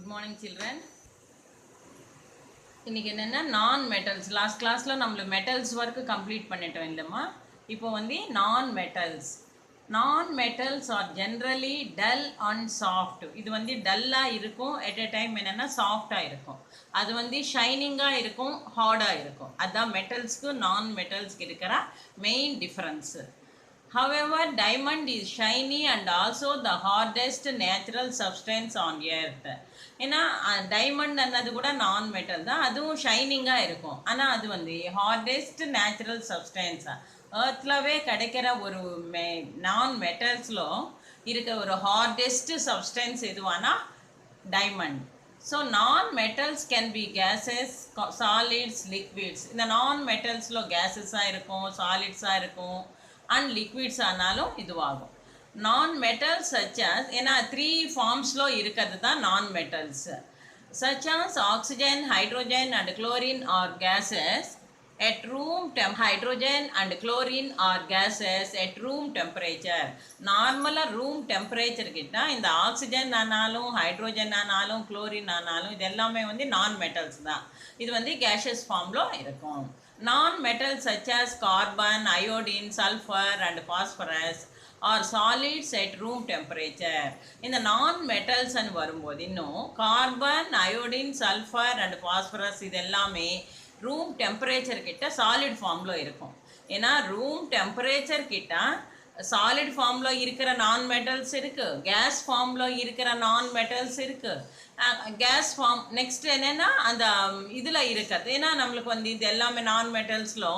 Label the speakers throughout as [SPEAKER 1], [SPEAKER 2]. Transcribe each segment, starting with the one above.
[SPEAKER 1] Good morning children. இன்னைக்கு என்னன்னா நான் மெட்டல்ஸ் லாஸ்ட் கிளாஸ்ல நம்ம மெட்டல்ஸ் ஒர்க் கம்ப்ளீட் பண்ணிட்டோம் இல்லைம்மா. இப்போ வந்து நான் metals are generally dull and soft. இது வந்து டல்லாக இருக்கும், எட் எ டைம் என்னென்னா சாஃப்டாக இருக்கும். அது வந்து ஷைனிங்காக இருக்கும், ஹார்டாக இருக்கும். அதுதான் மெட்டல்ஸ்க்கு நான் மெட்டல்ஸ்க்கு இருக்கிற main difference. However, diamond is shiny and also the hardest natural substance on earth. ஏன்னா டைமண்ட் அன்னது கூட நான் மெட்டல் தான், அதுவும் ஷைனிங்காக இருக்கும். ஆனால் அது வந்து ஹார்டெஸ்ட் நேச்சுரல் சப்ஸ்டன்ஸாக ஏர்த்லவே கிடைக்கிற ஒரு நான் மெட்டல்ஸில் இருக்கிற ஒரு ஹார்டெஸ்ட் சப்ஸ்டன்ஸ் எதுவானா diamond. So non metals can be gases, solids, liquids. இந்த நான் மெட்டல்ஸில் கேஸஸாக இருக்கும், சாலிட்ஸாக இருக்கும், அண்ட் லிக்விட்ஸ் ஆனாலும் இதுவாகும். நான் மெட்டல்ஸ் சச்சாஸ் ஏன்னா 3 ஃபார்ம்ஸில் இருக்கிறது தான் non metals. Such as oxygen, hydrogen and chlorine are gases at room hydrogen and chlorine are gases at room temperature. நார்மலாக ரூம் டெம்பரேச்சர் கிட்ட இந்த ஆக்சிஜன் ஆனாலும் ஹைட்ரோஜன் ஆனாலும் குளோரின் ஆனாலும் இது எல்லாமே வந்து நான் மெட்டல்ஸ் தான். இது வந்து கேஷஸ் ஃபார்மில் இருக்கும். Non metals such as carbon, iodine, sulphur and phosphorus are solids at room temperature. இந்த நான் மெட்டல்ஸ்ன்னு வரும்போது இன்னும் carbon, iodine, sulphur and phosphorus இது எல்லாமே ரூம் டெம்பரேச்சர் கிட்ட சாலிட் ஃபார்மில் இருக்கும். ஏன்னா ரூம் டெம்பரேச்சர் கிட்ட சாலிட் ஃபார்மில் இருக்கிற நான் மெட்டல்ஸ் இருக்குது, கேஸ் ஃபார்மில் இருக்கிற நான் மெட்டல்ஸ் இருக்குது. கேஸ் ஃபார்ம் நெக்ஸ்ட் என்னென்னா அந்த இதில் இருக்கிறது. ஏன்னா நம்மளுக்கு வந்து இது எல்லாமே நான் மெட்டல்ஸில்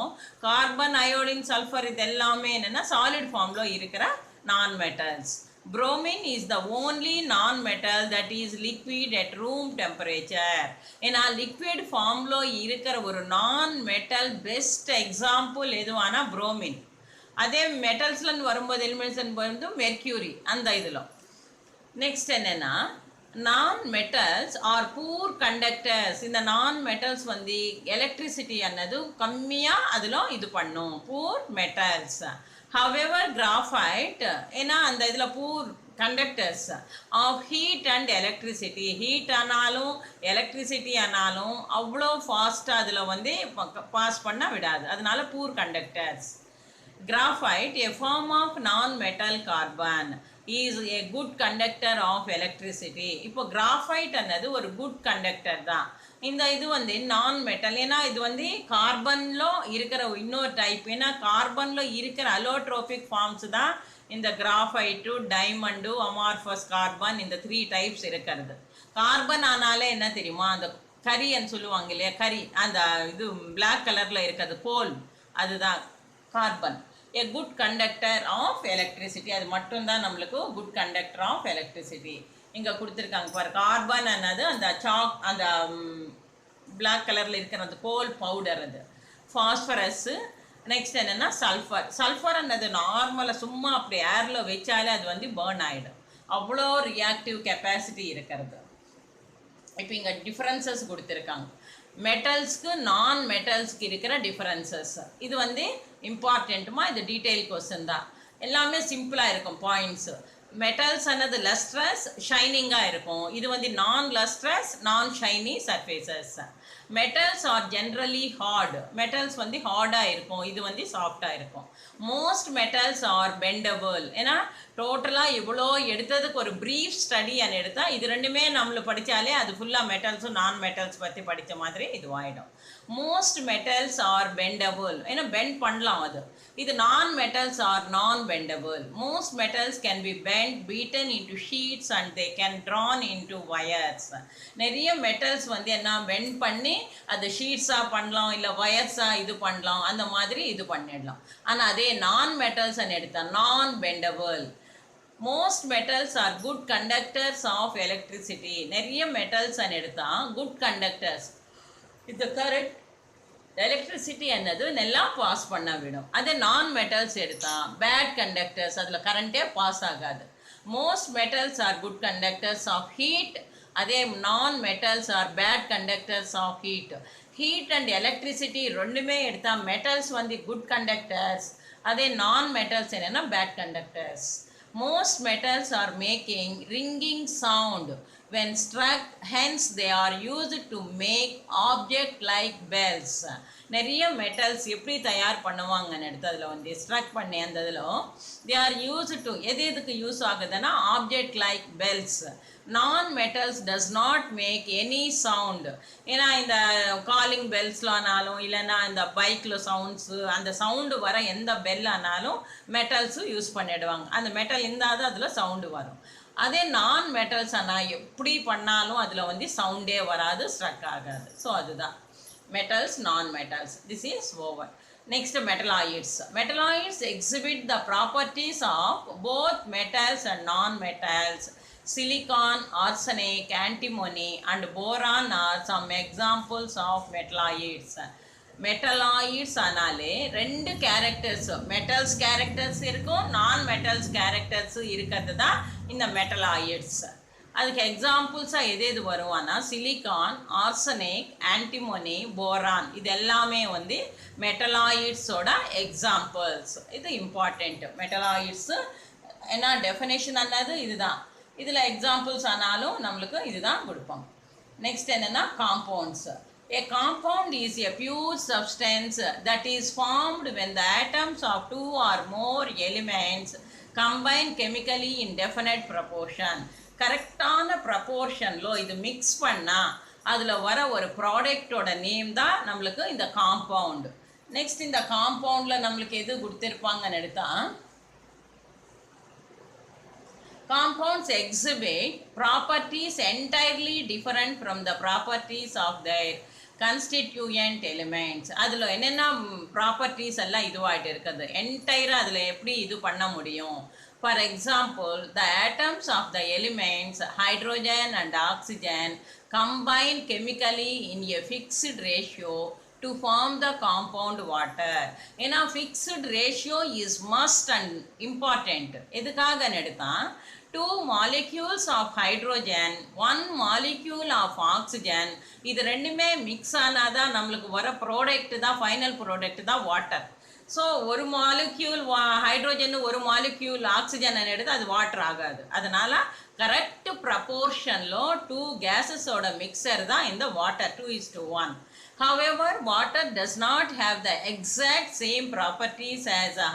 [SPEAKER 1] கார்பன், அயோடின், சல்ஃபர் இது எல்லாமே என்னென்னா சாலிட் ஃபார்மில் இருக்கிற நான் metals. Bromine is the only non-metal that is liquid at room temperature. ஏன்னா லிக்விட் ஃபார்மில் இருக்கிற ஒரு நான் மெட்டல் பெஸ்ட் எக்ஸாம்பிள் எதுவானா புரோமின். அதே மெட்டல்ஸ்லன்னு வரும்போது எலிமெண்ட்ஸ்ன்னு வந்து மெர்க்யூரி அந்த இதில். நெக்ஸ்ட் என்னென்னா நான் மெட்டல்ஸ் ஆர் பூர் கண்டக்டர்ஸ். இந்த நான் மெட்டல்ஸ் வந்து எலக்ட்ரிசிட்டி அன்னது கம்மியாக அதில் இது பண்ணும், பூர் மெட்டல்ஸ். However, graphite ஏன்னா அந்த இதில் poor conductors of heat and electricity. Heat ஆனாலும் எலக்ட்ரிசிட்டி ஆனாலும் அவ்வளோ ஃபாஸ்ட்டாக அதில் வந்து பாஸ் பண்ண விடாது, அதனால poor conductors. Graphite, a form of non-metal carbon, is a good conductor of electricity. இப்போ கிராஃபைட் அன்னது ஒரு குட் கண்டக்டர் தான். இந்த இது வந்து நான் மெட்டல். ஏன்னா இது வந்து கார்பனில் இருக்கிற இன்னொரு டைப். ஏன்னா கார்பனில் இருக்கிற அலோட்ரோபிக் ஃபார்ம்ஸ் தான் இந்த கிராஃபைட்டு, டைமண்டு, அமார்ஃபஸ் கார்பன், இந்த 3 டைப்ஸ் இருக்கிறது. கார்பன் ஆனாலே என்ன தெரியுமா, அந்த கரின்னு சொல்லுவாங்க இல்லையா, கரி, அந்த இது பிளாக் கலரில் இருக்கிறது கோல், அதுதான் carbon. A good conductor of electricity. அது மட்டும்தான் நம்மளுக்கு குட் கண்டக்டர் ஆஃப் எலக்ட்ரிசிட்டி. இங்கே கொடுத்துருக்காங்க பாரு, கார்பன் அன்னது அந்த அந்த பிளாக் கலரில் இருக்கிற அந்த கோல் பவுடர், அது ஃபாஸ்பரஸ்ஸு. நெக்ஸ்ட் என்னென்னா சல்ஃபர். சல்ஃபர் அன்னது நார்மலாக சும்மா அப்படி ஏரில் வச்சாலே அது வந்து பேர்ன் ஆகிடும், அவ்வளோ ரியாக்டிவ் கெப்பாசிட்டி இருக்கிறது. இப்போ இங்கே டிஃப்ரென்சஸ் கொடுத்துருக்காங்க மெட்டல்ஸ்க்கு நான் மெட்டல்ஸ்க்கு இருக்கிற டிஃப்ரென்சஸ். இது வந்து இம்பார்ட்டண்ட்டுமா, இது டீட்டெயில் கொஸ்டின் தான். எல்லாமே சிம்பிளாக இருக்கும் பாயிண்ட்ஸு. மெட்டல்ஸ் அன்னது லஸ்ட்ரஸ், ஷைனிங்காக இருக்கும். இது வந்து non lustrous, non shiny surfaces. Metals are generally hard. Metals வந்து ஹார்டாக இருக்கும், இது வந்து சாஃப்டாக இருக்கும். Most metals are bendable. ஏன்னா டோட்டலாக இவ்வளோ எடுத்ததுக்கு ஒரு ப்ரீஃப் ஸ்டடி அண்ட் எடுத்தால் இது ரெண்டுமே நம்மளை படித்தாலே அது ஃபுல்லாக மெட்டல்ஸும் நான் மெட்டல்ஸ் பற்றி படித்த மாதிரி இதுவாகிடும். Most metals are bendable. ஏன்னா பெண்ட் பண்ணலாம் அது. இது non metals are non bendable. Most metals can be bent, beaten into sheets and they can drawn into wires. நிறைய மெட்டல்ஸ் வந்து என்ன பெண்ட் பண்ணி அது ஷீட்ஸாக பண்ணலாம், இல்லை வயர்ஸாக இது பண்ணலாம், அந்த மாதிரி இது பண்ணிடலாம். ஆனால் அதே நான் மெட்டல்ஸ் எடுத்தால் non bendable. Most metals are good conductors of electricity. நிறைய மெட்டல்ஸ் எடுத்தால் குட் கண்டக்டர்ஸ், இது கரெக்ட் எலக்ட்ரிசிட்டி என்னது நல்லா பாஸ் பண்ண விடும். அதே நான் மெட்டல்ஸ் எடுத்தால் பேட் கண்டக்டர்ஸ், அதில் கரண்ட்டே பாஸ் ஆகாது. Most metals are good conductors of heat. அதே non metals are bad conductors of heat. Heat and electricity ரெண்டுமே எடுத்தால் மெட்டல்ஸ் வந்து குட் கண்டக்டர்ஸ், அதே நான் மெட்டல்ஸ் என்னென்னா bad conductors. Most metals are making ringing sound when struck, hence they are used to make object like bells. நிறைய metals எப்படி தயார் பண்ணுவாங்கன்னு எடுத்து அதில் வந்து ஸ்ட்ரக் பண்ணி அந்த இதில் தே ஆர் யூஸ் டு எது எதுக்கு யூஸ் ஆகுதுன்னா object like bells. Non metals does not make any sound. ஏன்னா இந்த காலிங் பெல்ஸ்லானாலும் இல்லைன்னா இந்த பைக்கில் சவுண்ட்ஸு அந்த சவுண்டு வர எந்த பெல் ஆனாலும் மெட்டல்ஸும் யூஸ் பண்ணிடுவாங்க. அந்த மெட்டல் இருந்தால் தான் அதில் சவுண்டு வரும். அதே நான் மெட்டல்ஸ் ஆனால் எப்படி பண்ணாலும் அதில் வந்து சவுண்டே வராது, ஸ்ட்ரக் ஆகாது. ஸோ அதுதான் metals, non-metals. This is over. Next, metalloids. Metalloids exhibit the properties of both metals and non-metals. Silicon, arsenic, antimony and boron are some examples of metalloids. Metalloids ஆனாலே ரெண்டு கேரக்டர்ஸ், மெட்டல்ஸ் கேரக்டர்ஸ் இருக்கும், non metals characters இருக்கிறது தான் இந்த metalloids. அதுக்கு எக்ஸாம்பிள்ஸாக எது எது வருவான்னா silicon, arsenic, antimony, boron, இது எல்லாமே வந்து மெட்டலாய்ட்ஸோட எக்ஸாம்பிள்ஸ். இது இம்பார்ட்டண்ட். மெட்டலாய்ட்ஸு என்ன டெஃபினேஷன் ஆனது இதுதான். இதில் எக்ஸாம்பிள்ஸ் ஆனாலும் நம்மளுக்கு இதுதான் கொடுப்போம். நெக்ஸ்ட் என்னென்னா compounds. A compound is a pure substance that is formed when the atoms of two or more elements combine chemically in definite proportion. கரெக்டான ப்ரப்போர்ஷனில் இது மிக்ஸ் பண்ணால் அதில் வர ஒரு ப்ராடக்டோட நேம் தான் நம்மளுக்கு இந்த காம்பவுண்டு. நெக்ஸ்ட் இந்த காம்பவுண்டில் நம்மளுக்கு எது கொடுத்துருப்பாங்கன்னு எடுத்தால் compounds exhibit properties entirely different from the properties of their constituent elements. அதில் என்னென்ன ப்ராப்பர்ட்டிஸ் எல்லாம் இதுவாகிட்டு இருக்குது, என்டையராக அதில் எப்படி இது பண்ண முடியும். For example, the atoms of the elements hydrogen and oxygen combine chemically in a fixed ratio to form the compound water. ஏன்னா fixed ratio is must and important. எதுக்காக எடுத்தா two molecules of hydrogen, one molecule of oxygen, இது ரெண்டுமே mix ஆனாதான் நம்மளுக்கு வர product தான், final product தான் water. So ஒரு மாலிக்யூல் ஹைட்ரோஜன், ஒரு மாலிக்யூல் ஆக்சிஜன் எடுத்து அது வாட்டர் ஆகாது. அதனால் கரெக்ட் ப்ரப்போர்ஷனில் டூ கேஸஸோட மிக்சர் தான் இந்த water, 2:1. However, water does not have the exact same properties as a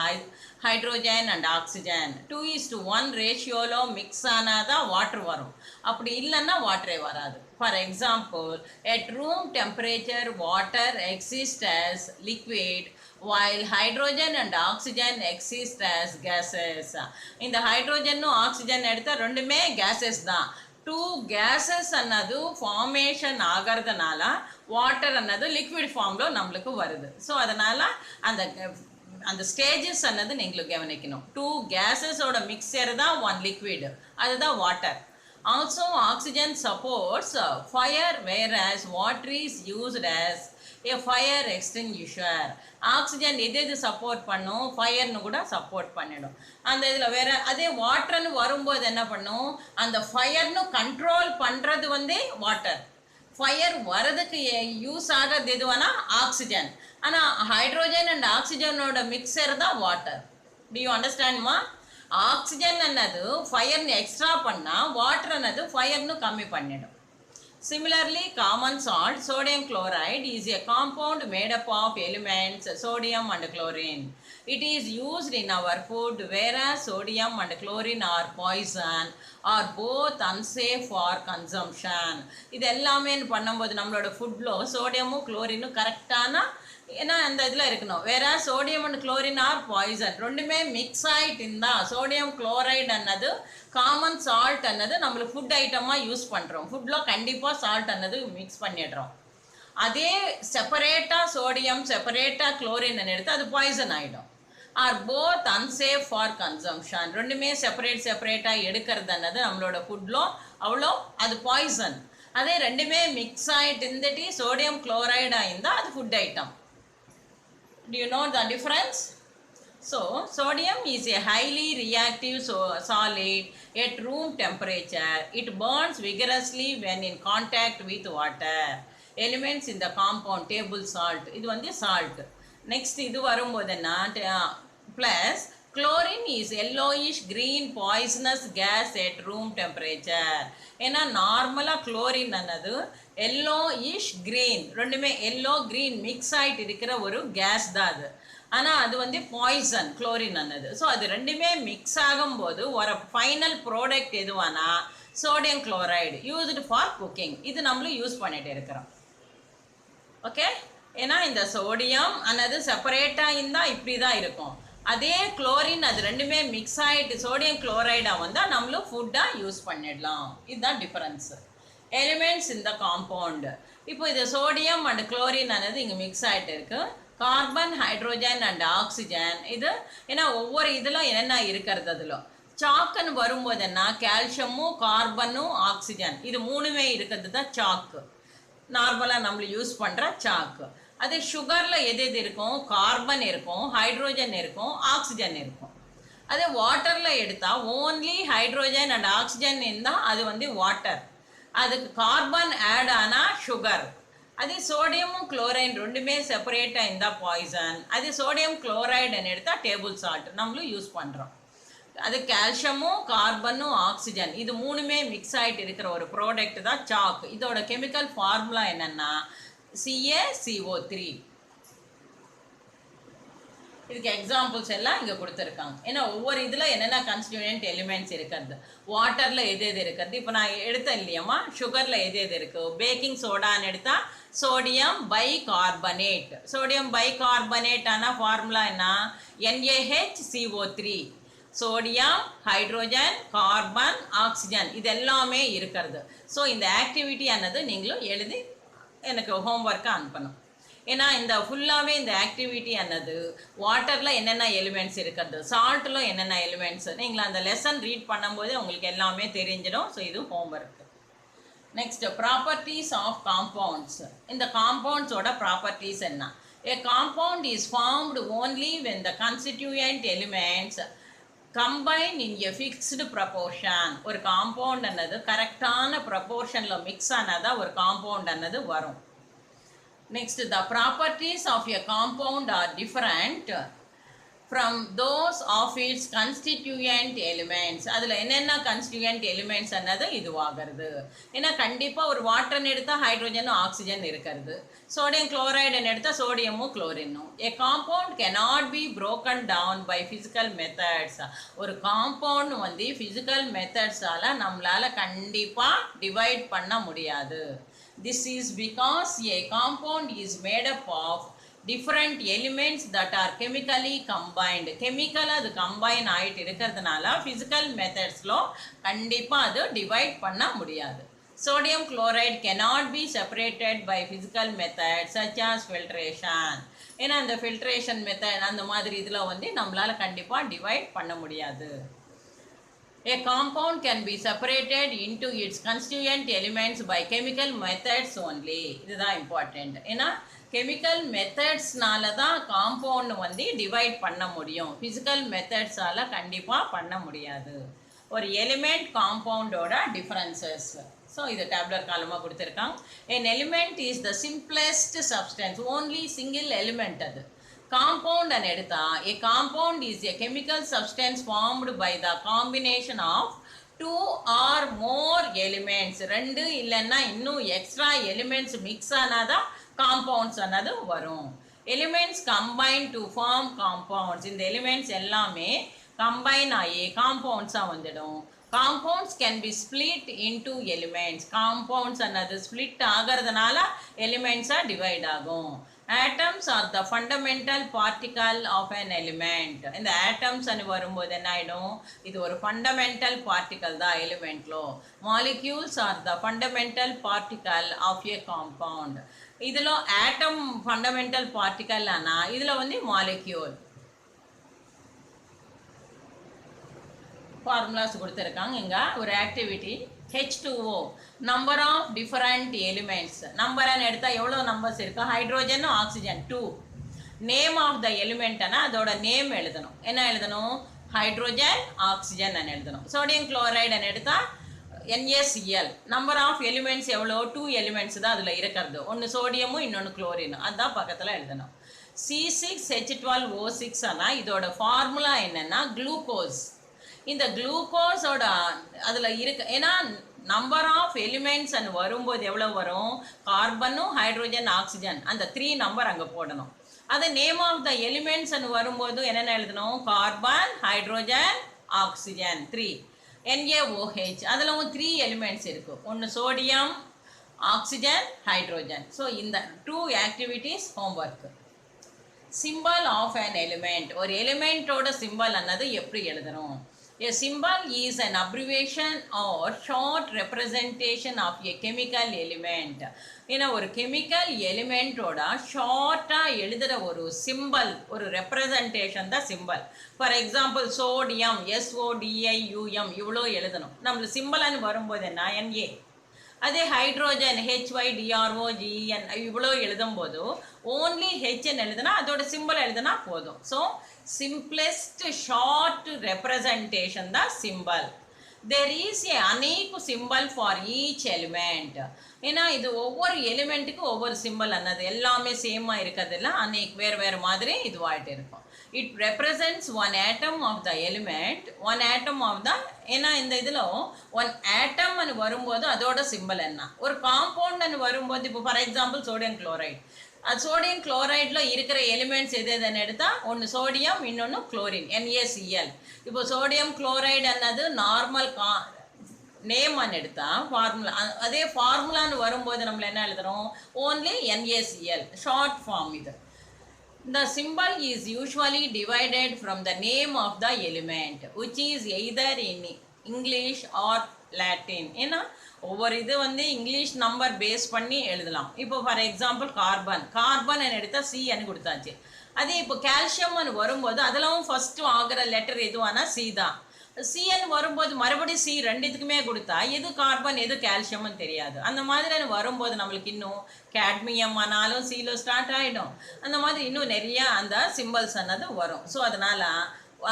[SPEAKER 1] hydrogen and oxygen. 2:1 ரேஷியோலோ மிக்ஸ் ஆனாதான் வாட்டர் வரும், அப்படி இல்லைன்னா வாட்டரே வராது. For example, at room temperature water exists as liquid while hydrogen and oxygen exist as gases. இந்த ஹைட்ரோஜனும் oxygen எடுத்தால் ரெண்டுமே gases தான். டூ கேஸஸ் அன்னது ஃபார்மேஷன் ஆகிறதுனால வாட்டர் அன்னது லிக்விட் ஃபார்மில் நம்மளுக்கு வருது. ஸோ அதனால் அந்த ஸ்டேஜஸ் அன்னது நீங்களுக்கு கவனிக்கணும். டூ கேஸஸோட மிக்சர் தான் ஒன் லிக்விட், அதுதான் water. Also, oxygen supports fire, whereas water is used as a fire extinguisher. Oxygen எது சப்போர்ட் பண்ணும், ஃபயர்னு கூட சப்போர்ட் பண்ணிடும். அந்த இதில் வேற அதே வாட்டர்னு வரும்போது என்ன பண்ணும், அந்த ஃபயர்னு கண்ட்ரோல் பண்ணுறது வந்து வாட்டர். ஃபயர் வரதுக்கு யூஸ் ஆகிறது எதுவானா ஆக்சிஜன். ஆனால் ஹைட்ரோஜன் அண்ட் ஆக்சிஜனோட மிக்சர் தான் வாட்டர். டு யூ அண்டர்ஸ்டாண்ட்மா? ஆக்சிஜன் அன்னது ஃபயர்னு எக்ஸ்ட்ரா பண்ணால் வாட்டர் அன்னது ஃபயர்னு கம்மி பண்ணிடும். Similarly, common salt, sodium chloride, is a compound made up of elements sodium and chlorine. It is used in our food, whereas sodium and chlorine are poison or both unsafe for consumption. இது எல்லாமே பண்ணும்போது நம்மளோட ஃபுட்டில் சோடியமும் குளோரினும் கரெக்டான ஏன்னா அந்த இதில் இருக்கணும். வேற sodium and chlorine are poison, ரெண்டுமே மிக்ஸ் ஆகிட்டு இருந்தால் சோடியம் குளோரைடு அன்னது காமன் சால்ட் அன்னது நம்மளுக்கு ஃபுட் ஐட்டமாக யூஸ் பண்ணுறோம். ஃபுட்டில் கண்டிப்பாக சால்ட் அன்னது மிக்ஸ் பண்ணிடுறோம். அதே செப்பரேட்டாக சோடியம் செப்பரேட்டாக குளோரின் எடுத்து அது பாய்சன் ஆகிடும். Are both unsafe for consumption, ரெண்டுமே செப்பரேட்டாக எடுக்கிறது அன்னது நம்மளோட ஃபுட்டில் அவ்வளோ அது பாய்சன். அதே ரெண்டுமே மிக்ஸ் ஆகிட்டு இருந்துட்டு சோடியம் குளோரைடாக இருந்தால் அது food item. Do you know the difference? So, sodium is a highly reactive solid at room temperature. It burns vigorously when in contact with water. Elements in the compound table salt. இது வந்து salt. Next இது வரும்போது என்ன plus Chlorine is yellowish green poisonous gas at room temperature. ஏன்னா நார்மலாக chlorine அன்னது yellowish green ரெண்டுமே yellow green mix ஆகிட்டு இருக்கிற ஒரு கேஸ் தான் அது. ஆனால் அது வந்து பாய்சன் குளோரின் அன்னது. ஸோ அது ரெண்டுமே மிக்ஸ் ஆகும்போது ஒரு ஃபைனல் ப்ராடக்ட் எதுவானா sodium chloride used for cooking. இது நம்மளும் யூஸ் பண்ணிட்டு இருக்கிறோம். ஓகே, ஏன்னா இந்த சோடியம் அன்னது செப்பரேட்டாக இருந்தால் இப்படி தான் இருக்கும். அதே குளோரின் அது ரெண்டுமே மிக்ஸ் ஆகிட்டு சோடியம் குளோரைடாக வந்தால் நம்மளும் ஃபுட்டாக யூஸ் பண்ணிடலாம். இதுதான் டிஃபரன்ஸு. எலிமெண்ட்ஸ் இந்த காம்பவுண்டு. இப்போ இது சோடியம் அண்ட் குளோரின் ஆனது இங்கே மிக்ஸ் ஆகிட்டு இருக்கு. Carbon, hydrogen and oxygen. இது ஏன்னா ஒவ்வொரு இதில் என்னென்ன இருக்கிறது அதில் சாக்குன்னு வரும்போது என்ன கால்சியமும் கார்பனும் ஆக்சிஜன் இது மூணுமே இருக்கிறது தான் சாக்கு. நார்மலாக நம்மள யூஸ் பண்ணுற சாக்கு. அது சுகரில் எது எது இருக்கும் கார்பன் இருக்கும், ஹைட்ரோஜன் இருக்கும், ஆக்சிஜன் இருக்கும். அதே வாட்டரில் எடுத்தால் ஓன்லி ஹைட்ரோஜன் அண்ட் ஆக்சிஜன் இருந்தால் அது வந்து வாட்டர். அதுக்கு கார்பன் ஆட் ஆனால் சுகர். அதே சோடியமும் குளோரைன் ரெண்டுமே செப்பரேட்டாக இருந்தால் பாய்சன். அது சோடியம் குளோரைடுன்னு எடுத்தால் டேபிள் சால்ட் நம்மளும் யூஸ் பண்ணுறோம். அது கால்சியமும் கார்பனும் ஆக்சிஜன் இது மூணுமே மிக்ஸ் ஆகிட்டு இருக்கிற ஒரு ப்ராடக்ட் தான் சாக். இதோட கெமிக்கல் ஃபார்முலா என்னென்னா CaCO3. இதுக்கு எக்ஸாம்பிள்ஸ் எல்லாம் இங்கே கொடுத்துருக்காங்க. ஏன்னா ஒவ்வொரு இதில் என்னென்ன கன்ஸ்டிடியூயன்ட் எலிமெண்ட்ஸ் இருக்கிறது, வாட்டரில் எது எது இருக்கிறது. இப்போ நான் எடுத்தேன் இல்லையம்மா சுகரில் எது எது இருக்குது. பேக்கிங் சோடான்னு எடுத்தால் sodium bicarbonate. Sodium bicarbonate ஆனால் ஃபார்முலா என்ன NaHCO3. Sodium, hydrogen, carbon, oxygen இது எல்லாமே இருக்கிறது. ஸோ இந்த ஆக்டிவிட்டி ஆனது நீங்களும் எழுதி எனக்கு ஹோம்ஒர்க்காக அனுப்பணும். ஏன்னா இந்த ஃபுல்லாகவே இந்த ஆக்டிவிட்டி ஆனது வாட்டரில் என்னென்ன எலிமெண்ட்ஸ் இருக்கிறது, சால்ட்டில் என்னென்ன எலிமெண்ட்ஸ் நீங்கள் அந்த லெசன் ரீட் பண்ணும்போது உங்களுக்கு எல்லாமே தெரிஞ்சிடும். ஸோ இது homework. Next properties of compounds. இந்த காம்பவுண்ட்ஸோட ப்ராப்பர்ட்டிஸ் என்ன? A compound is formed only when the constituent elements combine in a fixed proportion. ஒரு காம்பவுண்ட் அன்னது கரெக்டான ப்ரப்போர்ஷனில் மிக்ஸ் ஆனதாக ஒரு காம்பவுண்ட் அன்னது வரும். Next the properties of a compound are different from those of its constituent elements. அதில் என்னென்ன constituent elements அன்னது இதுவாகிறது. ஏன்னா கண்டிப்பாக ஒரு வாட்டர்னு எடுத்தால் ஹைட்ரோஜனும் ஆக்சிஜன் இருக்கிறது, சோடியம் குளோரைடுன்னு எடுத்தால் சோடியமும் குளோரினும். A compound cannot be broken down by physical methods. ஒரு காம்பவுண்ட் வந்து physical methodsஆல் நம்மளால் கண்டிப்பாக டிவைட் பண்ண முடியாது. This is because a compound is made up of different elements that are chemically combined. Chemical அது கம்பைன் ஆகிட்டு இருக்கிறதுனால ஃபிசிக்கல் மெத்தட்ஸில் கண்டிப்பாக அது டிவைட் பண்ண முடியாது. Sodium chloride cannot be separated by physical methods such as filtration. ஏன்னா அந்த ஃபில்ட்ரேஷன் மெத்தட் அந்த மாதிரி இதில் வந்து நம்மளால் கண்டிப்பாக டிவைட் பண்ண முடியாது. A compound can be separated into its constituent elements by chemical methods only. இதுதான் இம்பார்ட்டண்ட். ஏன்னா கெமிக்கல் மெத்தட்ஸ்னால தான் காம்பவுண்ட் வந்து டிவைட் பண்ண முடியும், ஃபிசிக்கல் மெத்தட்ஸால் கண்டிப்பாக பண்ண முடியாது. ஒரு எலிமெண்ட் காம்பவுண்டோட டிஃப்ரென்சஸ். ஸோ இது டேப்லர் காலமாக கொடுத்துருக்காங்க. an element is the simplest substance, only single element. அது காம்பவுண்ட் அன்னு எடுத்தால் a compound is a chemical substance formed by the combination of two or more elements. ரெண்டு இல்லைன்னா இன்னும் எக்ஸ்ட்ரா எலிமெண்ட்ஸ் மிக்ஸ் ஆனாதான் compounds ஆனது வரும். Elements combine to form compounds. இந்த elements எல்லாமே கம்பைன் ஆகி காம்பவுண்ட்ஸாக வந்துடும். Compounds can be split into elements. Compounds ஆனது ஸ்பிளிட் ஆகிறதுனால எலிமெண்ட்ஸாக டிவைட் ஆகும். Atoms are the fundamental particle of an element. இந்த ஆட்டம்ஸ் அனு வரும்போது என்ன ஆகிடும், இது ஒரு ஃபண்டமெண்டல் பார்ட்டிகல் தான் எலிமெண்ட்லோ. Molecules are the fundamental particle of a compound. இதில் ஆட்டம் ஃபண்டமெண்டல் பார்ட்டிகல் ஆனால் இதில் வந்து மாலிக்யூல். ஃபார்முலாஸ் கொடுத்துருக்காங்க. இங்கே ஒரு activity H2O, number of different elements. நம்பர்னு எடுத்தால் எவ்வளோ நம்பர்ஸ் இருக்கு, ஹைட்ரோஜனும் ஆக்சிஜன் 2. நேம் ஆஃப் த எலிமெண்ட்னா அதோட நேம் எழுதணும். என்ன எழுதணும், ஹைட்ரோஜன் ஆக்சிஜன் எழுதணும். சோடியம் குளோரைடுன்னு எடுத்தால் NaCl. நம்பர் ஆஃப் எலிமெண்ட்ஸ் எவ்வளோ, 2 எலிமெண்ட்ஸ் தான் அதில் இருக்கிறது. ஒன்று சோடியமும் இன்னொன்று குளோரினும், அதுதான் பக்கத்தில் எழுதணும். C6H12O6 ஆனால் இதோட ஃபார்முலா என்னன்னா குளுக்கோஸ். இந்த குளுக்கோஸோட அதில் இருக்கு, ஏன்னா நம்பர் ஆஃப் எலிமெண்ட்ஸ் அண்ட் வரும்போது எவ்வளோ வரும், கார்பனும் ஹைட்ரோஜன் ஆக்சிஜன் அந்த 3 நம்பர் அங்கே போடணும். அது name of the elements and வரும்போது என்னென்ன எழுதணும், கார்பன் ஹைட்ரோஜன் ஆக்சிஜன் 3, NaOH அதில் 3 எலிமெண்ட்ஸ் இருக்குது, ஒன்று சோடியம் ஆக்சிஜன் ஹைட்ரோஜன். ஸோ இந்த 2 activities homework. Symbol of an element, ஒரு எலிமெண்ட்டோட சிம்பிள் அன்னது எப்படி எழுதணும். A symbol is an abbreviation or short representation of a chemical element. ஏன்னா ஒரு கெமிக்கல் எலிமெண்ட்டோட ஷார்ட்டாக எழுதுகிற ஒரு சிம்பிள், ஒரு ரெப்ரசன்டேஷன் தான் simple. For example sodium SODIUM இவ்வளோ எழுதணும். நம்மளுக்கு சிம்பிள்னு வரும்போது என்ன, NA. அதே ஹைட்ரோஜன் HYDROGEN இவ்வளோ எழுதும்போது ஓன்லி ஹெச்என் எழுதுனா அதோட சிம்பிள் எழுதுனா போதும். ஸோ சிம்பிளஸ்ட் ஷார்ட் ரெப்ரசன்டேஷன் தான் சிம்பிள். there is a அனேக சிம்பிள் ஃபார் ஈச் எலிமெண்ட். ஏன்னா இது ஒவ்வொரு எலிமெண்ட்டுக்கு ஒவ்வொரு சிம்பிள் அன்னது எல்லாமே சேமாக இருக்கிறதில்ல, அநேக் வேறு வேறு மாதிரி இதுவாகிட்டு இருக்கும். It represents one atom of the element, one atom of the, ஏன்னா இந்த இதில் ஒன் ஆட்டம்னு வரும்போது அதோட சிம்பிள் என்ன, ஒரு காம்பவுண்ட்னு வரும்போது இப்போ ஃபார் எக்ஸாம்பிள் சோடியம் குளோரைட், அது சோடியம் குளோரைடில் இருக்கிற எலிமெண்ட்ஸ் எது எதுன்னு எடுத்தால் ஒன்று சோடியம் இன்னொன்று குளோரின் NaCl. இப்போ சோடியம் குளோரைடு அன்னது நார்மல் நேம்னு எடுத்தால் ஃபார்முலா, அதே ஃபார்முலான்னு வரும்போது நம்மள என்ன எழுதுகிறோம், ஓன்லி NaCl ஷார்ட் ஃபார்ம் இது. The symbol is usually divided from the name of the element, which is either in English or Latin. ஏன்னா ஒவ்வொரு இது இங்கிலீஷ் நம்பர் பேஸ் பண்ணி எழுதலாம். இப்போ ஃபார் எக்ஸாம்பிள் கார்பன் எடுத்தா CN கொடுத்தாச்சு. அதே இப்போ கால்சியம்னு வரும்போது அதெல்லாம் ஃபர்ஸ்ட் ஆகிற லெட்டர் எதுவானா C தான். CN வரும்போது மறுபடியும் C ரெண்டுத்துக்குமே கொடுத்தா எது கார்பன் எது கால்சியம்னு தெரியாது. அந்த மாதிரி வரும்போது நம்மளுக்கு இன்னும் கேட்மியம் ஆனாலும் Cல ஸ்டார்ட் ஆகிடும். அந்த மாதிரி இன்னும் நிறைய அந்த சிம்பிள்ஸ் ஆனது வரும். ஸோ அதனால்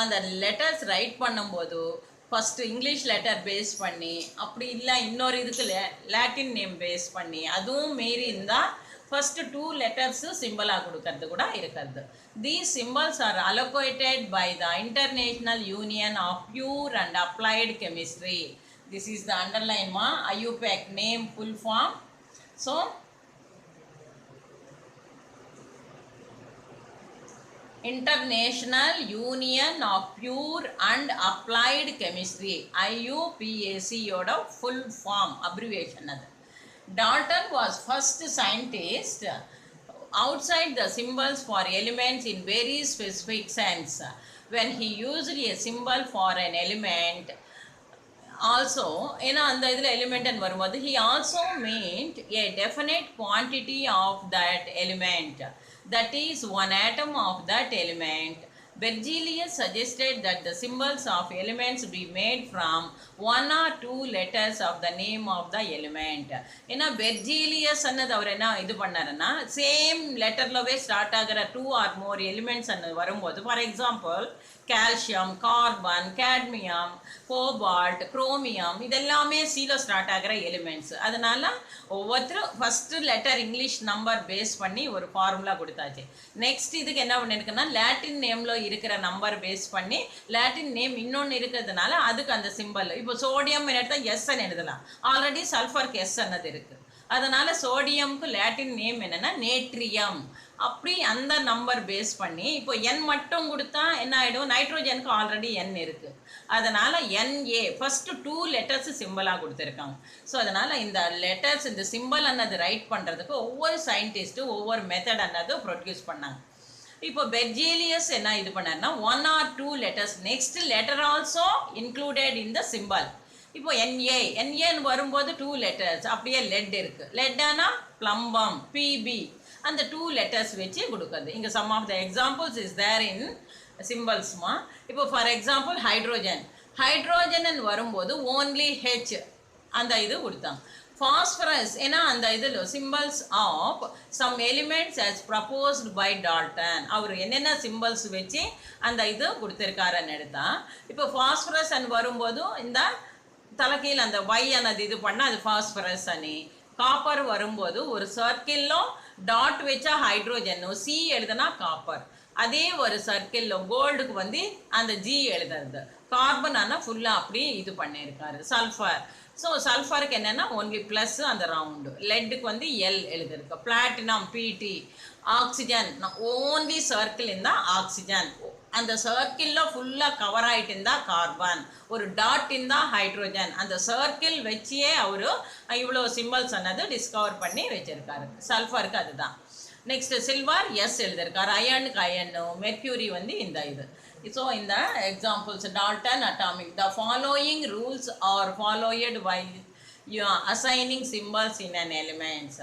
[SPEAKER 1] அந்த லெட்டர்ஸ் ரைட் பண்ணும்போது ஃபஸ்ட்டு இங்கிலீஷ் லெட்டர் பேஸ் பண்ணி, அப்படி இல்லை இன்னொரு இதுக்கு லாட்டின் நேம் பேஸ் பண்ணி, அதுவும் மீறி இருந்தால் ஃபஸ்ட்டு 2 லெட்டர்ஸு சிம்பிளாக கொடுக்கறது கூட இருக்கிறது. These symbols are allocated by the International Union of Pure and Applied Chemistry. This is the underline IUPAC name full form. So International Union of Pure and Applied Chemistry, IUPAC யோட full form abbreviation அது. Dalton was first scientist outside the symbols for elements in very specific sense. When he used a symbol for an element, also ஏன்னா அந்த இதில் எலிமெண்ட்னு வரும்போது he also meant a definite quantity of that element, that is one atom of that element. Berzelius suggested that the symbols of elements be made from 1 or 2 letters of the name of the element. ஏன்னா பெர்ஜீலியஸ் அன்னது அவர் என்ன இது பண்ணாருன்னா same லெட்டர்லவே start ஆகிற 2 or more elements அன்னது வரும்போது for example calcium, carbon, cadmium, cobalt, chromium இதெல்லாமே Cல start ஆகிற எலிமெண்ட்ஸ். அதனால ஒவ்வொருத்தரும் first letter English number base பண்ணி ஒரு ஃபார்முலா கொடுத்தாச்சு. நெக்ஸ்ட் இதுக்கு என்ன பண்ணியிருக்குன்னா லாட்டின் நேமில் இருக்கிற நம்பர் பேஸ் பண்ணி லாட்டின் நேம் இன்னொன்று இருக்கிறதுனால அதுக்கு அந்த சிம்பிள், இப்போ சோடியம் எடுத்தால் எஸ்ன்னு எழுதலாம், ஆல்ரெடி சல்ஃபருக்கு எஸ் அன்னது இருக்குது. அதனால் சோடியம்க்கு லாட்டின் நேம் என்னென்னா நேட்ரியம். அப்படி அந்த நம்பர் பேஸ் பண்ணி இப்போ N மட்டும் கொடுத்தா என்ன ஆகிடும், நைட்ரோஜனுக்கு ஆல்ரெடி N இருக்குது. அதனால் NA ஃபஸ்ட்டு 2 லெட்டர்ஸ் சிம்பிளாக கொடுத்துருக்காங்க. ஸோ அதனால் இந்த லெட்டர்ஸ் இந்த சிம்பிள் அன்னது ரைட் பண்ணுறதுக்கு ஒவ்வொரு சயின்டிஸ்ட்டும் ஒவ்வொரு மெத்தட் அன்னது ப்ரொடியூஸ் பண்ணாங்க. இப்போ பெர்ஜீலியஸ் என்ன இது பண்ணாருன்னா 1 or 2 letters, next letter also included in the simple. இப்போ NAன்னு வரும்போது 2 லெட்டர்ஸ், அப்படியே லெட் இருக்குது, லெட்டானா பிளம்பம், PB அந்த 2 லெட்டர்ஸ் வச்சு கொடுக்குறது. இங்கே some of the examples is there in சிம்பிள்ஸ்மா. இப்போ ஃபார் எக்ஸாம்பிள் ஹைட்ரோஜன் வரும்போது ஓன்லி H அந்த இது கொடுத்தாங்க. ஃபாஸ்பரஸ் ஏன்னா அந்த இதில் symbols of some elements as proposed by Dalton, அவர் என்னென்ன சிம்பிள்ஸ் வச்சு அந்த இது கொடுத்துருக்காருன்னு எடுத்தா, இப்போ ஃபாஸ்பரஸ் வரும்போது இந்த தலைக்கீழ் அந்த Y அன்னது இது பண்ணால் அது ஃபாஸ்பரஸ் அணி. காப்பர் வரும்போது ஒரு சர்க்கிளும் டாட் வச்சா ஹைட்ரோஜன், சி எழுதுனா காப்பர். அதே ஒரு சர்க்கிளில் கோல்டுக்கு வந்து அந்த ஜி எழுதுறது, கார்பன் ஆனால் ஃபுல்லாக அப்படியே இது பண்ணியிருக்காரு. சல்ஃபர், ஸோ சல்ஃபருக்கு என்னென்னா ஒன்லி ப்ளஸ் அந்த ரவுண்டு. லெட்டுக்கு வந்து எல் எழுதிருக்கு. பிளாட்டினம் பிடி. ஆக்சிஜன் ஓன்லி சர்க்கிள் இருந்தால் ஆக்சிஜன், அந்த சர்க்கிளில் ஃபுல்லாக கவர் ஆகிட்டு இருந்தால் கார்பன், ஒரு டாட் இருந்தால் ஹைட்ரோஜன். அந்த சர்க்கிள் வச்சியே அவர் இவ்வளோ சிம்பிள்ஸ் ஆனது டிஸ்கவர் பண்ணி வச்சுருக்காரு. சல்ஃபருக்கு அதுதான். நெக்ஸ்ட் சில்வர் எஸ் எழுதியிருக்காரு. அயனுக்கு அயனு, மெர்க்யூரி வந்து இந்த இது. ஸோ இந்த examples Dalton atomic. The following rules are followed by assigning symbols in an elements.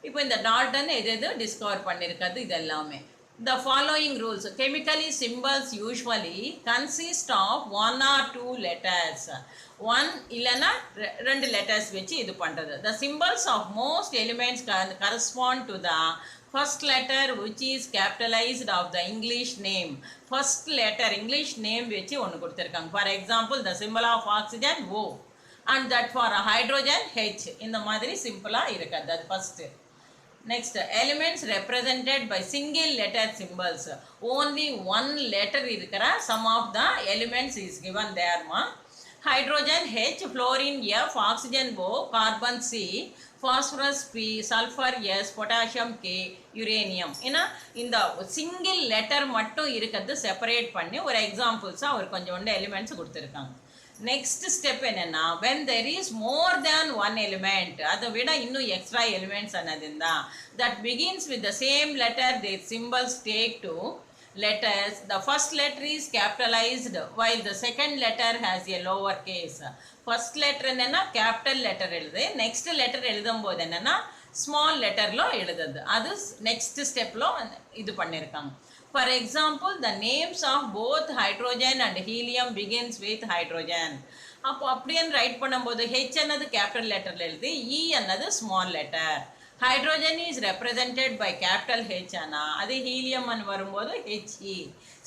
[SPEAKER 1] இப்போ இந்த டால்டன் எது டிஸ்கவர் பண்ணியிருக்கிறது இது எல்லாமே. The following rules. Chemically symbols usually consist of 1 or 2 letters. 1 இல்லனா 2 letters வச்சு இது பண்றது. The symbols of most elements correspond to the first letter which is capitalized of the English name. First letter English name வச்சு ஒன்று கொடுத்திருக்காங்க. For example, the symbol of oxygen O and that for a hydrogen H. இந்த மாதிரி சிம்பிளா இருக்குது. அது first. Next, elements represented by single letter symbols. Only one letter irukra some of the elements is given there ma. Hydrogen H, fluorine F, oxygen O, carbon C, phosphorus P, sulfur S, potassium K, uranium. இந்த single letter மட்டும் இருக்கிறது separate பண்ணி ஒரு எக்ஸாம்பிள்ஸா ஒரு கொஞ்சம் elements கொடுத்துருக்காங்க. Next step என்னன்னா, when there is more than one element, அதை விட இன்னும் எக்ஸ்ட்ரா எலிமெண்ட்ஸ் ஆனதுன்னா, that begins with the same letter, their symbols take two letters. The first letter is capitalized while the second letter has a lower case. First letter என்னன்னா capital letter எழுது, next letter எழுதும் போது என்னன்னா small letterல எழுதுது. அது next stepல இது பண்ணிருக்காங்க. For example, the names of both hydrogen and helium begins with hydrogen. அப்போ அப்படியே ரைட் பண்ணும்போது H என்னது capital letterல எழுது, E என்னது small letter. Hydrogen is represented by capital H ana, அது helium ன்னு வரும்போது He.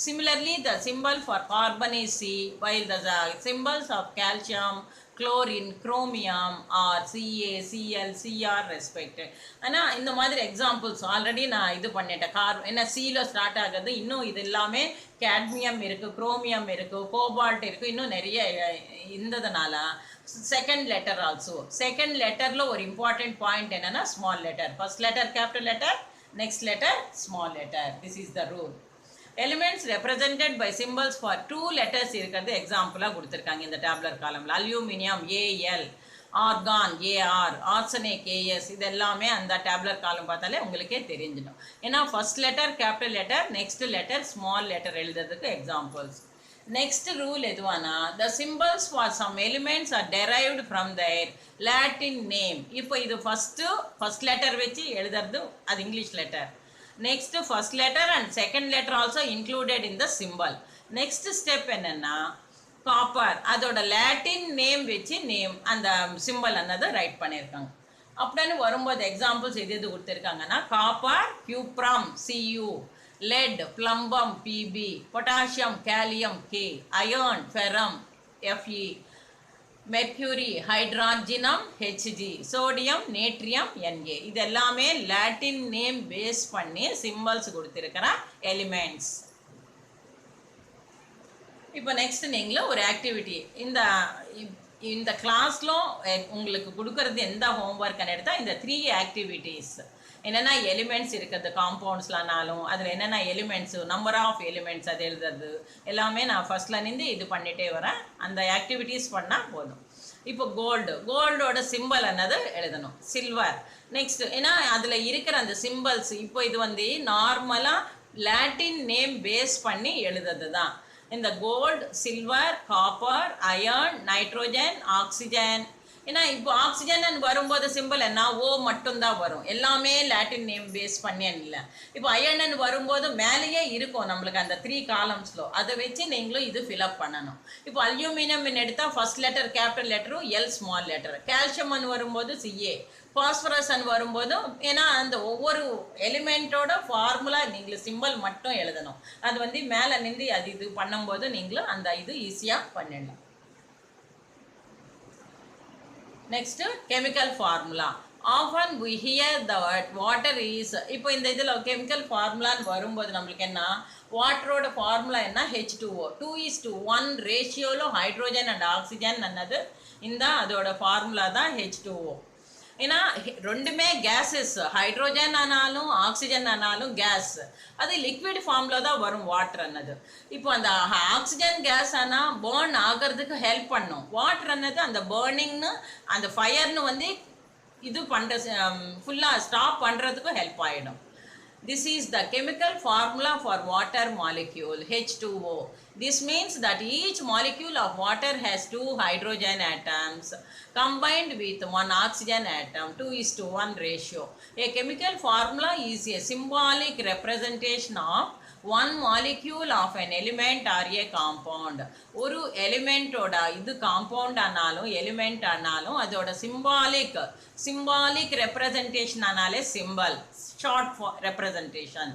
[SPEAKER 1] Similarly, the symbol for carbon is C, while the symbols of calcium, chlorine, chromium are Ca, Cl, Cr respected. ஆனால் இந்த மாதிரி examples already நான் இது பண்ணிட்டேன். என்ன சியில் ஸ்டார்ட் ஆகுது, இன்னும் இது எல்லாமே கேட்மியம் இருக்குது, குரோமியம் இருக்குது, கோபால்ட் இருக்குது, இன்னும் நிறைய இருந்ததுனால செகண்ட் லெட்டர் ஆல்சோ. செகண்ட் லெட்டரில் ஒரு இம்பார்ட்டன்ட் பாயிண்ட் என்னென்னா small letter. First letter capital letter, next letter small letter. This is the rule. Elements represented by symbols for 2 letters இருக்கிறது எக்ஸாம்பிளாக கொடுத்துருக்காங்க இந்த டேப்லர் காலமில். Aluminium AL, argon AR, arsenic AS. இது எல்லாமே அந்த டேப்லர் காலம் பார்த்தாலே உங்களுக்கே தெரிஞ்சிடும். ஏன்னா first letter capital letter, next letter small letter எழுதுறதுக்கு எக்ஸாம்பிள்ஸ். நெக்ஸ்ட் ரூல் எதுவானா, the symbols for some elements are derived from their Latin name. இப்போ இது ஃபர்ஸ்ட் லெட்டர் வச்சு எழுதுறது அது English letter. Next, first letter and second letter also included in the symbol. Next step என்னன்னா copper, அதோட Latin name வச்சு name அந்த simple அன்னது right பண்ணியிருக்காங்க. அப்படின்னு வரும்போது எக்ஸாம்பிள்ஸ் எது கொடுத்துருக்காங்கன்னா copper கியூப்ரம் Cu, lead plumbum Pb, potassium calcium K, iron ferrum Fe, mercury ஹைட்ராஜினம் Hg, சோடியம் நேட்ரியம் Na. இது எல்லாமே லாட்டின் நேம் பேஸ் பண்ணி சிம்பிள்ஸ் கொடுத்துருக்கிற எலிமெண்ட்ஸ். இப்போ நெக்ஸ்ட் நீங்களும் ஒரு ஆக்டிவிட்டி இந்த கிளாஸ்ல உங்களுக்கு கொடுக்கறது எந்த ஹோம்ஒர்க்னு எடுத்தால் இந்த 3 ஆக்டிவிட்டீஸ் என்னென்ன எலிமெண்ட்ஸ் இருக்குது காம்பவுண்ட்ஸ்லானாலும் அதில் என்னென்ன எலிமெண்ட்ஸு நம்பர் ஆஃப் எலிமெண்ட்ஸ் அது எழுதுறது எல்லாமே நான் ஃபர்ஸ்ட்லேருந்து இது பண்ணிகிட்டே வரேன். அந்த ஆக்டிவிட்டீஸ் பண்ணால் போதும். இப்போ கோல்டோட சிம்பிள் என்னது எழுதணும். சில்வர் நெக்ஸ்ட், ஏன்னா அதில் இருக்கிற அந்த சிம்பிள்ஸ் இப்போ இது வந்து நார்மலாக லாட்டின் நேம் பேஸ் பண்ணி எழுதுறது தான். இந்த gold, silver, copper, iron, nitrogen, oxygen. ஏன்னா இப்போ ஆக்சிஜன் வரும்போது சிம்பிள் என்ன ஓ மட்டும்தான் வரும், எல்லாமே லாட்டின் நேம் பேஸ் பண்ணி இல்லை. இப்போ அயர்ன் வரும்போது மேலேயே இருக்கும் நம்மளுக்கு அந்த 3 காலம்ஸ்ல, அதை வச்சு நீங்களும் இது ஃபில்அப் பண்ணணும். இப்போ அல்யூமினியம் எடுத்தால் ஃபர்ஸ்ட் லெட்டர் கேபிட்டல் லெட்டரும் எல் ஸ்மால் லெட்டர், கால்சியம் வரும்போது Ca, பாஸ்பரஸ் வரும்போதும், ஏன்னா அந்த ஒவ்வொரு எலிமெண்ட்டோட ஃபார்முலா நீங்கள் சிம்பிள் மட்டும் எழுதணும். அது வந்து மேலே நின்று அது இது பண்ணும்போது நீங்களும் அந்த இது ஈஸியாக பண்ணிடலாம். Next, chemical formula. often we hear the word water is, இப்போ இந்த இதில் கெமிக்கல் ஃபார்முலான்னு வரும்போது நம்மளுக்கு என்ன, வாட்டரோட ஃபார்முலா என்ன, H2O, 2:1 ரேஷியோவில் ஹைட்ரோஜன் அண்ட் ஆக்சிஜன் அன்னது இந்த அதோட ஃபார்முலா தான் H2O. ஏன்னா ரெண்டுமே கேஸஸ், ஹைட்ரோஜன் ஆனாலும் ஆக்சிஜன் ஆனாலும் கேஸ், அது லிக்விட் ஃபார்மில் தான் வரும் வாட்டர் அன்னது. இப்போ அந்த ஆக்சிஜன் கேஸ் ஆனால் பேர்ன் ஆகிறதுக்கு ஹெல்ப் பண்ணும், வாட்டர் அன்னது அந்த பேர்னிங்னு அந்த ஃபயர்னு வந்து இது பண்ணுற ஃபுல்லாக ஸ்டாப் பண்ணுறதுக்கும் ஹெல்ப் ஆகிடும். This is the chemical formula for water molecule H2O. This means that each molecule of water has 2 hydrogen atoms combined with 1 oxygen atom, 2:1 ratio. A chemical formula is a symbolic representation of one molecule of an element or a compound. ஒரு எலிமெண்டோட இது compound ஆனாலும் element ஆனாலும் அதோட symbolic representation ஆனாலே symbol, short for representation.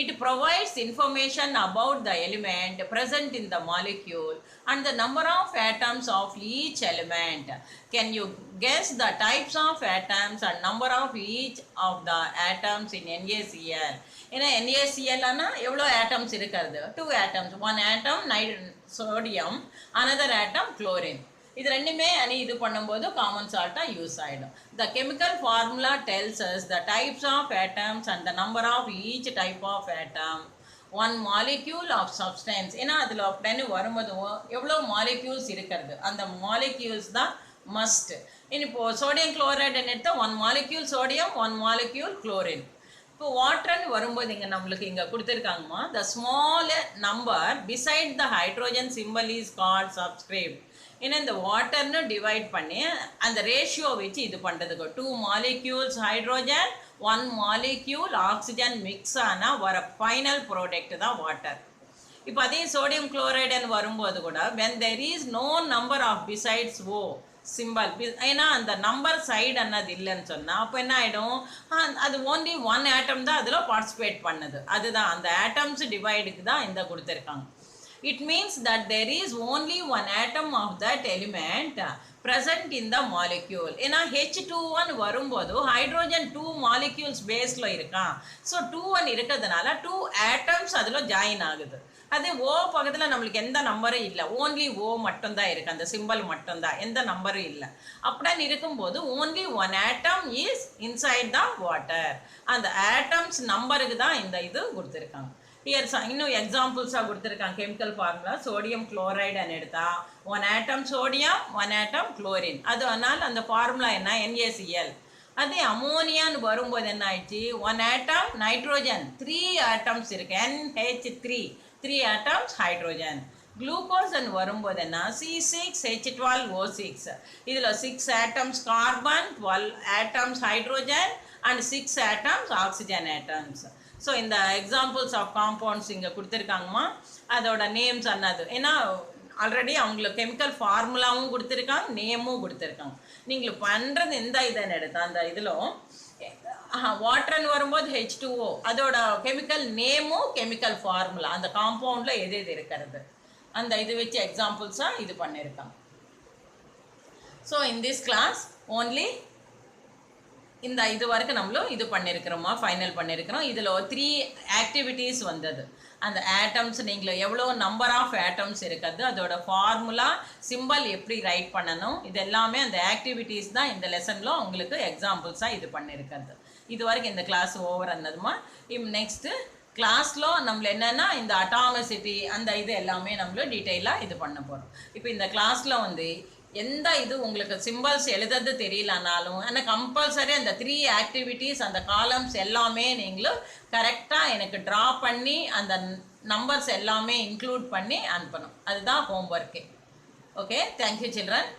[SPEAKER 1] It provides information about the element present in the molecule and the number of atoms of each element. Can you guess the types of atoms and number of each of the atoms in NaCl? ஏன்னா NaCl ஆனா எவ்வளோ atoms இருக்கிறது, 2 atoms, 1 atom sodium, another atom chlorine. இது ரெண்டுமே அணி இது பண்ணும்போது common சால்ட்டாக யூஸ் ஆகிடும். The chemical formula tells us the types of atoms and the number of each type of atom, 1 molecule of substance. ஏன்னா அதில் அப்படின்னு வரும்போது எவ்வளோ மாலிக்யூல்ஸ் இருக்கிறது, அந்த மாலிக்யூல்ஸ் தான் மஸ்ட். இப்போது சோடியம் குளோரைடுன்னு எடுத்தால் 1 மாலிக்யூல் சோடியம், 1 மாலிக்யூல் குளோரின். இப்போ வாட்டர்னு வரும்போது இங்கே நம்மளுக்கு இங்கே கொடுத்துருக்காங்கம்மா, the small number beside the hydrogen symbol is called subscript. ஏன்னா இந்த வாட்டர்னு டிவைட் பண்ணி அந்த ரேஷியோ வச்சு இது பண்ணுறதுக்கு 2 molecules hydrogen, 1 molecule oxygen mix ஆனால் வர ஃபைனல் ப்ராடக்ட் தான் வாட்டர். இப்போ அதே சோடியம் குளோரைடுன்னு வரும்போது கூட when there is no number of besides O symbol, ஏன்னா அந்த நம்பர் சைடு அன்னது இல்லைன்னு சொன்னால் அப்போ என்ன ஆகிடும், அது ஓன்லி 1 ஆட்டம் தான் அதில் பார்ட்டிசிபேட் பண்ணுது. அதுதான் அந்த ஆட்டம்ஸ் டிவைடுக்கு தான் இந்த கொடுத்துருக்காங்க. It means that there is only 1 atom of that element present in the molecule. ஏன்னா H2O வரும்போது ஹைட்ரோஜன் 2 மாலிக்யூல்ஸ் பேஸில் இருக்கான். ஸோ 2 இருக்கிறதுனால 2 atoms அதில் ஜாயின் ஆகுது. அதே ஓ பக்கத்தில் நம்மளுக்கு எந்த நம்பரும் இல்லை, ஓன்லி ஓ மட்டும்தான் இருக்குது, அந்த சிம்பிள் மட்டும்தான், எந்த நம்பரும் இல்லை. அப்படின்னு இருக்கும்போது only 1 atom is inside the water. அந்த ஆட்டம்ஸ் நம்பருக்கு தான் இந்த இது கொடுத்துருக்காங்க. ஹியர் இன்னும் எக்ஸாம்பிள்ஸாக கொடுத்துருக்காங்க. கெமிக்கல் ஃபார்முலா சோடியம் குளோரைடுன்னு எடுத்தால் 1 atom சோடியம், 1 atom குளோரின். அது அதனால் அந்த ஃபார்முலா என்ன, NaCl. அதே அமோனியான்னு வரும்போது என்ன ஆயிடுச்சு, 1 atom நைட்ரோஜன், 3 atoms இருக்கு, NH3, 3 atoms ஹைட்ரோஜன். குளுக்கோஸ்ன்னு வரும்போது என்ன, C6H12O6. இதில் 6 atoms carbon, 12 atoms hydrogen and 6 atoms oxygen atoms. So இந்த எக்ஸாம்பிள்ஸ் ஆஃப் காம்பவுண்ட்ஸ் இங்கே கொடுத்துருக்காங்கம்மா, அதோட நேம்ஸ் அன்னது. ஏன்னா ஆல்ரெடி அவங்களுக்கு கெமிக்கல் ஃபார்முலாவும் கொடுத்துருக்காங்க, நேமும் கொடுத்துருக்காங்க. நீங்கள் பண்ணுறது எந்த இதைன்னு எடுத்தால் அந்த இதில் வாட்டர்னு வரும்போது H2O, அதோட கெமிக்கல் நேமும் கெமிக்கல் ஃபார்முலா அந்த காம்பவுண்டில் எது எது இருக்கிறது அந்த இது வச்சு எக்ஸாம்பிள்ஸாக இது பண்ணியிருக்காங்க. So in this class only இந்த இது வரைக்கும் நம்மளும் இது பண்ணியிருக்கிறோமா, ஃபைனல் பண்ணியிருக்கிறோம். இதில் 3 ஆக்டிவிட்டீஸ் வந்தது. அந்த ஆட்டம்ஸ் நீங்கள் எவ்வளோ நம்பர் ஆஃப் ஆட்டம்ஸ் இருக்கிறது, அதோட ஃபார்முலா, சிம்பல் எப்படி ரைட் பண்ணணும், இது எல்லாமே அந்த ஆக்டிவிட்டீஸ் தான் இந்த லெசனில் உங்களுக்கு எக்ஸாம்பிள்ஸாக இது பண்ணியிருக்கிறது. இது வரைக்கும் இந்த கிளாஸ் ஓவர் ஆனதுமா. நெக்ஸ்ட்டு கிளாஸில் நம்மள என்னென்னா இந்த அட்டாமிசிட்டி அந்த இது எல்லாமே நம்மளும் டீட்டெயிலாக இது பண்ண போகிறோம். இப்போ இந்த கிளாஸில் வந்து எந்த இது உங்களுக்கு சிம்பிள்ஸ் எழுதுறது தெரியலனாலும் ஆனால் கம்பல்சரி அந்த 3 ஆக்டிவிட்டீஸ் அந்த காலம்ஸ் எல்லாமே நீங்களும் கரெக்டாக எனக்கு ட்ரா பண்ணி அந்த நம்பர்ஸ் எல்லாமே இன்க்ளூட் பண்ணி அனுப்பணும். அதுதான் ஹோம்ஒர்க்கே. Okay, thank you children.